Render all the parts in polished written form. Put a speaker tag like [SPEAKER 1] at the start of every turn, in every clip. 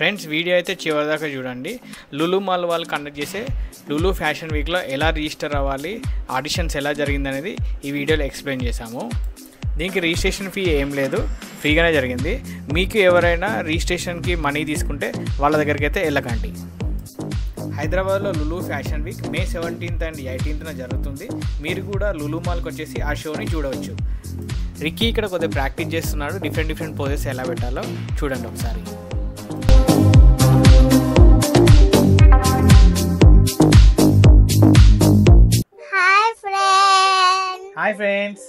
[SPEAKER 1] Friends video అయితే చివరిదాకా చూడండి. లులు మాల్ వాళ్ళు కండక్ట్ చేసే లులు ఫ్యాషన్ వీక్లో ఎలా రిజిస్టర్ అవ్వాలి, ఆడిషన్స్ ఎలా జరిగిందనేది ఈ వీడియోలో ఎక్స్ప్లెయిన్ చేశాము. దీనికి రిజిస్ట్రేషన్ ఫీ ఏం లేదు, ఫ్రీగానే జరిగింది. మీకు ఎవరైనా రిజిస్ట్రేషన్కి మనీ తీసుకుంటే వాళ్ళ దగ్గరికి అయితే వెళ్ళకండి. హైదరాబాద్లో Lulu fashion week May 17th and 18th జరుగుతుంది. మీరు కూడా లులు మాల్కి వచ్చేసి ఆ షోని చూడవచ్చు. రిక్కీ ఇక్కడ కొద్దిగా ప్రాక్టీస్ చేస్తున్నాడు, డిఫరెంట్ పోజెస్ ఎలా పెట్టాలో చూడండి ఒకసారి. Hi friends,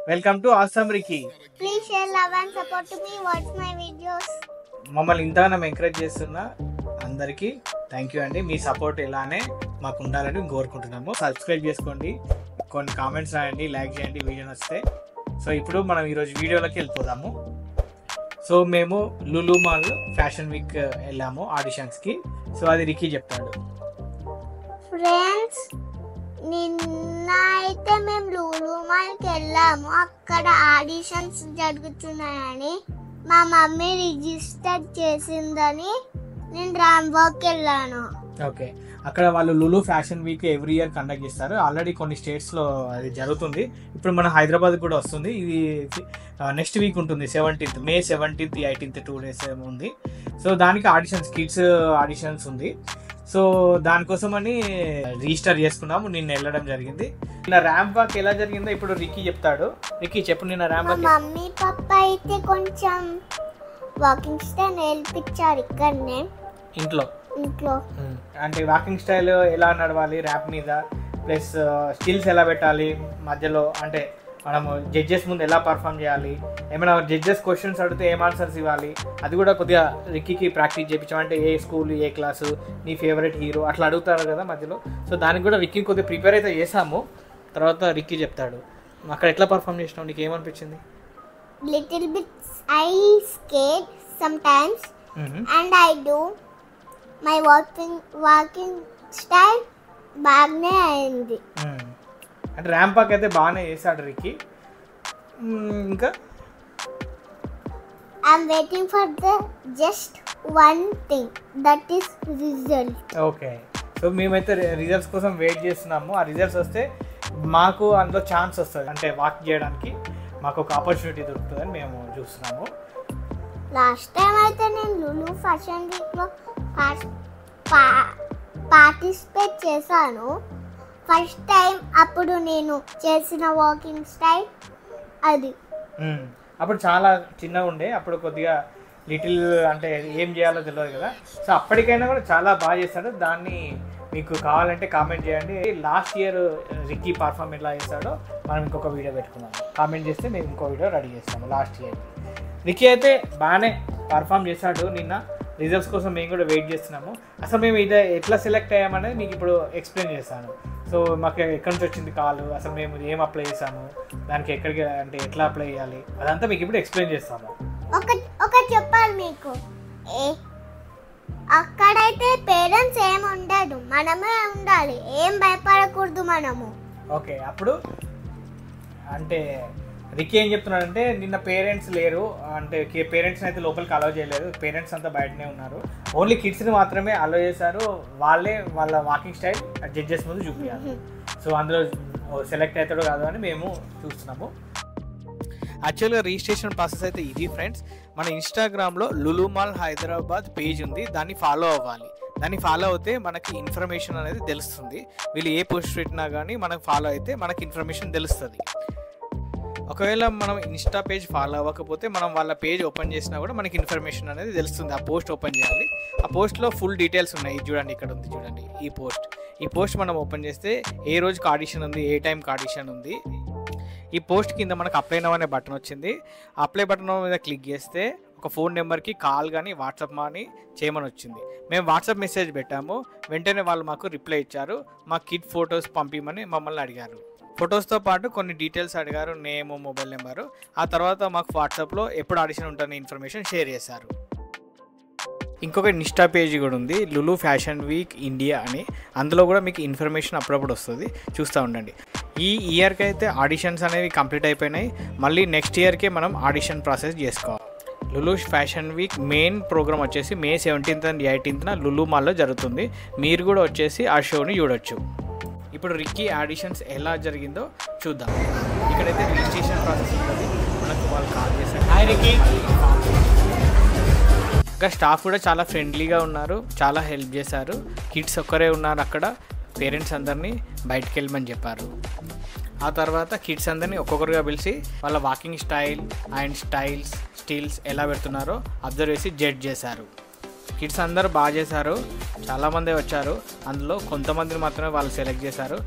[SPEAKER 1] welcome to awesome Ricky.
[SPEAKER 2] Please share, love and support to me. Watch my videos.
[SPEAKER 1] మమ్మల్ని ఇంతగానో ఎంకరేజ్ చేస్తున్న అందరికీ థ్యాంక్ యూ అండి. మీ సపోర్ట్ ఇలానే మాకు ఉండాలని కోరుకుంటున్నాము. సబ్స్క్రైబ్ చేసుకోండి, కొన్ని కామెంట్స్ రాయండి, లైక్ చేయండి వీడియో నచ్చితే. సో ఇప్పుడు మనం ఈరోజు వీడియోలోకి వెళ్ళిపోదాము. సో మేము లులు మాల్ ఫ్యాషన్ వీక్ వెళ్ళాము ఆడిషన్స్కి. సో అది రిక్కీ చెప్తాడు.
[SPEAKER 2] ఫ్రెండ్స్, నిన్న అయితే మేము లులు మాల్కి వెళ్ళాము. అక్కడ ఆడిషన్స్ జరుగుతున్నాయని మా మమ్మీ రిజిస్టర్ చేసిందని నేను రాంబాగ్కి వెళ్ళాను.
[SPEAKER 1] ఓకే, అక్కడ వాళ్ళు Lulu fashion week every year conduct చేస్తారు. ఆల్రెడీ కొన్ని స్టేట్స్లో అది జరుగుతుంది. ఇప్పుడు మన హైదరాబాద్ కూడా వస్తుంది. ఇది నెక్స్ట్ వీక్ ఉంటుంది, May 17th 18th 2 days ఉంది. సో దానికి ఆడిషన్స్, కిడ్స్ ఆడిషన్స్ ఉంది. సో దానికోసమని రిజిస్టర్ చేసుకున్నాము. నిన్న వెళ్ళడం జరిగింది. నిన్న ర్యాంప్ వాక్ ఎలా జరిగిందో ఇప్పుడు రిక్కీ చెప్తాడు. రిక్కీ చెప్పు, నిన్న ర్యాంప్ వాక్.
[SPEAKER 2] మమ్మీ పప్పా అయితే కొంచెం వాకింగ్ స్టైల్ నేర్పించారు ఇక్కడనే ఇంట్లో.
[SPEAKER 1] అంటే వాకింగ్ స్టైల్ ఎలా నడవాలి ర్యాంప్ మీద, ప్లస్ స్టిల్స్ ఎలా పెట్టాలి మధ్యలో, అంటే మనము జడ్జెస్ ముందు ఎలా పర్ఫామ్ చేయాలి, ఏమైనా జడ్జెస్ క్వశ్చన్స్ అడిగితే ఏం ఆన్సర్స్ ఇవ్వాలి, అది కూడా కొద్దిగా రిక్కీకి ప్రాక్టీస్ చేయించామంటే ఏ స్కూల్, ఏ క్లాసు, నీ ఫేవరెట్ హీరో అట్లా అడుగుతారు కదా మధ్యలో. సో దానికి కూడా రిక్కీని కొద్దిగా ప్రిపేర్ అయితే చేసాము. తర్వాత రిక్కీ చెప్తాడు అక్కడ ఎట్లా పర్ఫామ్ చేసినావు, నీకు ఏమనిపించింది.
[SPEAKER 2] Little bit I skate sometimes and I do my walking style బాగానే అయింది.
[SPEAKER 1] అంటే ర్యాంప్ వాక్ అయితే బాగానే చేశాడు రిక్కీ. ఇంకా
[SPEAKER 2] I'm waiting for the just one thing, that is result.
[SPEAKER 1] Okay, so మేమైతే రిజల్ట్స్ కోసం వెయిట్ చేస్తున్నాము. ఆ రిజల్ట్స్ వస్తే మాకు అందులో ఛాన్స్ వస్తుంది, అంటే వాక్ చేయడానికి మాకు ఒక ఆపర్చునిటీ దొరుకుతుందని మేము చూస్తున్నాము.
[SPEAKER 2] లాస్ట్ టైం అయితే నేను లులు ఫ్యాషన్ వీక్లో పార్టిసిపేట్ చేశాను. ఫస్ట్ టైం అప్పుడు నేను చేసిన వాకింగ్ స్టైల్ అది.
[SPEAKER 1] అప్పుడు చాలా చిన్నగా ఉండే, అప్పుడు కొద్దిగా లిటిల్ అంటే ఏం చేయాలో తెలియదు కదా. సో అప్పటికైనా కూడా చాలా బాగా చేస్తాడు. దాన్ని మీకు కావాలంటే కామెంట్ చేయండి. లాస్ట్ ఇయర్ రిక్కీ పర్ఫామ్ ఎలా చేస్తాడో మనం ఇంకొక వీడియో పెట్టుకున్నాము. కామెంట్ చేస్తే మేము ఇంకో వీడియో రెడీ చేస్తాము. లాస్ట్ ఇయర్ రిక్కీ అయితే బాగానే పర్ఫామ్ చేశాడు. నిన్న రిజల్ట్స్ కోసం మేము కూడా వెయిట్ చేస్తున్నాము. అసలు మేము ఇది ఎట్లా సెలెక్ట్ అయ్యామనేది మీకు ఇప్పుడు ఎక్స్ప్లెయిన్ చేస్తాను. సో మాకు ఎక్కడి నుంచి వచ్చింది కాల్, అసలు మేము ఏం అప్లై చేసాము, దానికి ఎక్కడికి అంటే ఎట్లా అప్లై చేయాలి, అదంతా మీకు ఇప్పుడు ఎక్స్ప్లెయిన్ చేస్తాము.
[SPEAKER 2] ఒక చెప్పాలి మీకు, అక్కడైతే పేరెంట్స్ ఏం ఉండదు, మనమే ఉండాలి, ఏం భయపడకూడదు మనము.
[SPEAKER 1] ఓకే, అప్పుడు అంటే రిక్కీ ఏం చెప్తున్నాడంటే నిన్న పేరెంట్స్ లేరు, అంటే పేరెంట్స్ని అయితే లోపలికి అలౌ చేయలేదు, పేరెంట్స్ అంతా బయటనే ఉన్నారు, ఓన్లీ కిడ్స్ని మాత్రమే అలౌ చేశారు. వాళ్ళే వాళ్ళ వాకింగ్ స్టైల్ జడ్జెస్ ముందు చూపించాలి. సో అందులో సెలెక్ట్ అవుతాడో కాదు అని మేము చూస్తున్నాము. యాక్చువల్గా రిజిస్ట్రేషన్ ప్రాసెస్ అయితే ఇది ఫ్రెండ్స్. మన ఇన్స్టాగ్రామ్లో లులు మాల్ హైదరాబాద్ పేజ్ ఉంది, దాన్ని ఫాలో అవ్వాలి. దాన్ని ఫాలో అవుతే మనకి ఇన్ఫర్మేషన్ అనేది తెలుస్తుంది. వీళ్ళు ఏ పోస్ట్ పెట్టినా కానీ మనకు ఫాలో అయితే మనకి ఇన్ఫర్మేషన్ తెలుస్తుంది. ఒకవేళ మనం ఇన్స్టా పేజ్ ఫాలో అవ్వకపోతే మనం వాళ్ళ పేజ్ ఓపెన్ చేసినా కూడా మనకి ఇన్ఫర్మేషన్ అనేది తెలుస్తుంది. ఆ పోస్ట్ ఓపెన్ చేయాలి. ఆ పోస్ట్లో ఫుల్ డీటెయిల్స్ ఉన్నాయి. చూడండి, ఇక్కడ ఉంది చూడండి ఈ పోస్ట్ మనం ఓపెన్ చేస్తే ఏ రోజుకి ఆడిషన్ ఉంది, ఏ టైంకి ఆడిషన్ ఉంది. ఈ పోస్ట్ కింద మనకు అప్లై నౌ అనే బటన్ వచ్చింది. అప్లై బటన్ మీద క్లిక్ చేస్తే ఒక ఫోన్ నెంబర్కి కాల్ కానీ వాట్సాప్ కానీ చేయమని వచ్చింది. మేము వాట్సాప్ మెసేజ్ పెట్టాము, వెంటనే వాళ్ళు మాకు రిప్లై ఇచ్చారు. మా కిడ్ ఫొటోస్ పంపిమని మమ్మల్ని అడిగారు. ఫొటోస్తో పాటు కొన్ని డీటెయిల్స్ అడిగారు, నేమ్, మొబైల్ నెంబరు. ఆ తర్వాత మాకు వాట్సాప్లో ఎప్పుడు ఆడిషన్ ఉంటున్న ఇన్ఫర్మేషన్ షేర్ చేశారు. ఇంకొక ఇన్స్టా పేజ్ కూడా ఉంది, లులు ఫ్యాషన్ వీక్ ఇండియా అని. అందులో కూడా మీకు ఇన్ఫర్మేషన్ అప్పుడప్పుడు వస్తుంది, చూస్తూ ఉండండి. ఈ ఇయర్కి అయితే ఆడిషన్స్ అనేవి కంప్లీట్ అయిపోయినాయి. మళ్ళీ నెక్స్ట్ ఇయర్కే మనం ఆడిషన్ ప్రాసెస్ చేసుకోవాలి. Lulu fashion week main programme వచ్చేసి May 17th and 18th Lulu మాల్లో జరుగుతుంది. మీరు కూడా వచ్చేసి ఆ షోని చూడొచ్చు. ఇప్పుడు రిక్కీ ఆడిషన్స్ ఎలా జరిగిందో చూద్దాం. ఇక్కడైతే రిజిస్ట్రేషన్ ప్రాసెస్ ఉంటుంది. మనకు వాళ్ళు కాల్ చేశారు. Hi Ricky. ఇంకా స్టాఫ్ కూడా చాలా ఫ్రెండ్లీగా ఉన్నారు, చాలా హెల్ప్ చేశారు. కిడ్స్ ఒక్కరే ఉన్నారు అక్కడ. పేరెంట్స్ అందరినీ బయటికి వెళ్ళమని చెప్పారు. ఆ తర్వాత కిడ్స్ అందరినీ ఒక్కొక్కరుగా పిలిచి వాళ్ళ వాకింగ్ స్టైల్ అండ్ స్టిల్స్ ఎలా పెడుతున్నారో అబ్జర్వ్ చేసి జడ్జ్ చేశారు. కిడ్స్ అందరూ బాగా చేశారు, చాలామంది వచ్చారు. అందులో కొంతమందిని మాత్రమే వాళ్ళు సెలెక్ట్ చేశారు.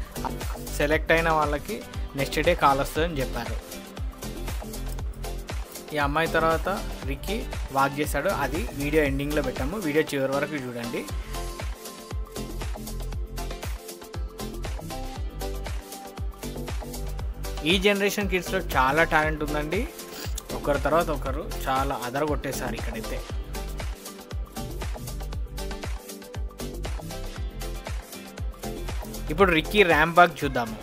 [SPEAKER 1] సెలెక్ట్ అయిన వాళ్ళకి నెక్స్ట్ డే కాల్ వస్తుందని చెప్పారు. ఈ అమ్మాయి తర్వాత రిక్కీ వాక్ చేశాడు. అది వీడియో ఎండింగ్లో పెట్టాము. వీడియో చివరి వరకు చూడండి. ఈ జనరేషన్ కిడ్స్లో చాలా టాలెంట్ ఉందండి. ఒకరి తర్వాత ఒకరు చాలా అదరగొట్టేశారు ఇక్కడైతే. ఇప్పుడు రిక్కీ ర్యాంప్ వాక్ చూద్దాము.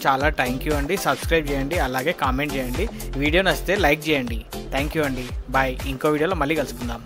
[SPEAKER 1] చాలా థ్యాంక్ యూ అండి. సబ్స్క్రైబ్ చేయండి, అలాగే కామెంట్ చేయండి. వీడియో నచ్చితే లైక్ చేయండి. థ్యాంక్ యూ అండి. బాయ్. ఇంకో వీడియోలో మళ్ళీ కలుసుకుందాం.